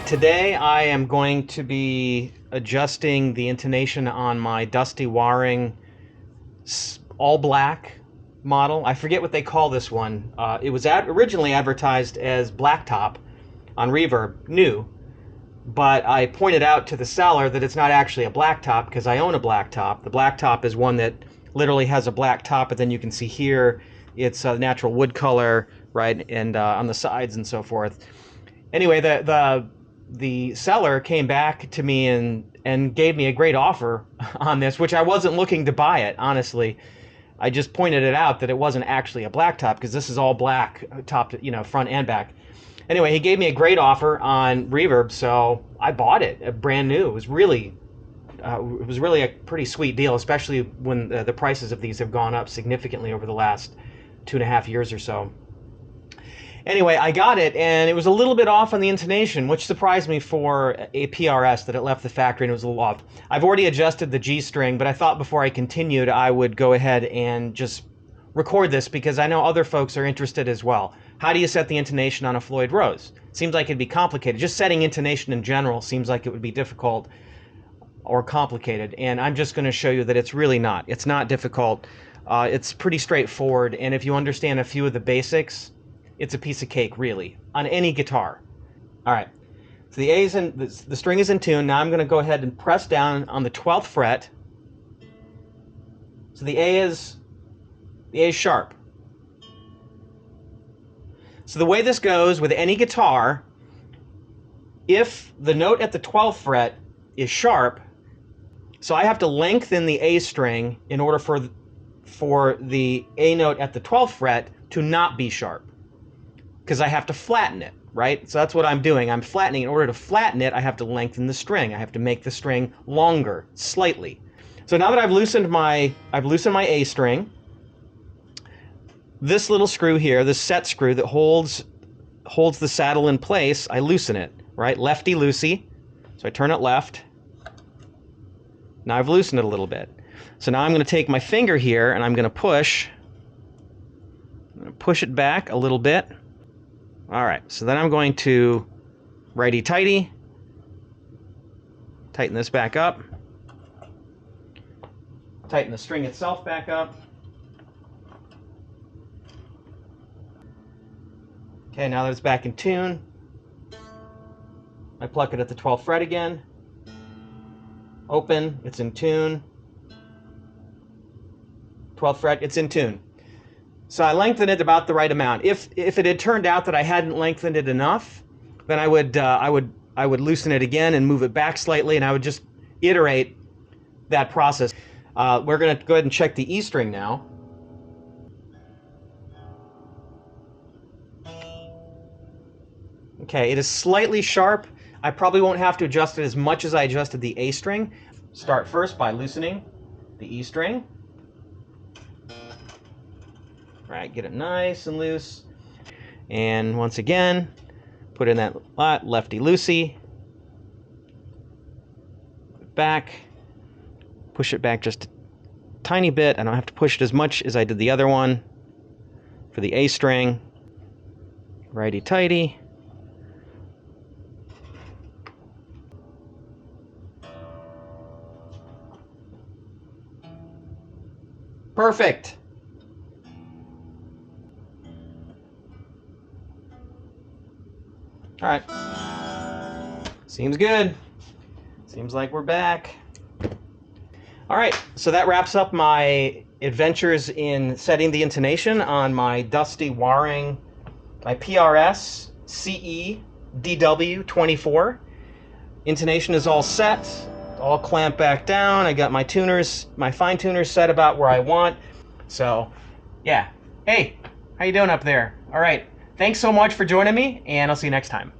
Today I am going to be adjusting the intonation on my Dusty Waring all black model. I forget what they call this one. It was originally advertised as blacktop on Reverb, new, but I pointed out to the seller that it's not actually a blacktop because I own a blacktop. The blacktop is one that literally has a black top, but then you can see here it's a natural wood color, right, and on the sides and so forth. Anyway, the seller came back to me and gave me a great offer on this, which I wasn't looking to buy it, honestly. I just pointed it out that it wasn't actually a black top because this is all black top, front and back. Anyway, he gave me a great offer on Reverb, so I bought it, brand new. It was really a pretty sweet deal, especially when the prices of these have gone up significantly over the last 2.5 years or so. Anyway, I got it, and it was a little bit off on the intonation, which surprised me for a PRS that it left the factory and it was a little off. I've already adjusted the G string, but I thought before I continued I would go ahead and just record this because I know other folks are interested as well. How do you set the intonation on a Floyd Rose? Seems like it'd be complicated. Just setting intonation in general seems like it would be difficult or complicated, and I'm just going to show you that it's really not. It's not difficult. It's pretty straightforward, and if you understand a few of the basics, it's a piece of cake, really, on any guitar. All right, so the string is in tune. Now I'm going to go ahead and press down on the 12th fret. So the A is sharp. So the way this goes with any guitar, if the note at the 12th fret is sharp, so I have to lengthen the A string in order for the A note at the 12th fret to not be sharp, because I have to flatten it, right? So that's what I'm doing. I'm flattening. In order to flatten it, I have to lengthen the string. I have to make the string longer, slightly. So now that I've loosened my A string, this little screw here, this set screw that holds the saddle in place, I loosen it, right? Lefty-loosey. So I turn it left. Now I've loosened it a little bit. So now I'm going to take my finger here and I'm going to push it back a little bit. All right, so then I'm going to righty-tighty, tighten this back up, tighten the string itself back up. Okay, now that it's back in tune, I pluck it at the 12th fret again, open, it's in tune, 12th fret, it's in tune. So I lengthened it about the right amount. If it had turned out that I hadn't lengthened it enough, then I would loosen it again and move it back slightly, and I would just iterate that process. We're going to go ahead and check the E string now. Okay, it is slightly sharp. I probably won't have to adjust it as much as I adjusted the A string. Start first by loosening the E string. Right, get it nice and loose. And once again, put in that lefty-loosey. Back. Push it back just a tiny bit. I don't have to push it as much as I did the other one. For the A string. Righty-tighty. Perfect. All right. Seems good. Seems like we're back. All right, so that wraps up my adventures in setting the intonation on my Dusty Waring, my PRS CE DW 24. Intonation is all set, all clamped back down. I got my tuners, my fine tuners set about where I want. So, yeah. Hey, how you doing up there? All right. Thanks so much for joining me, and I'll see you next time.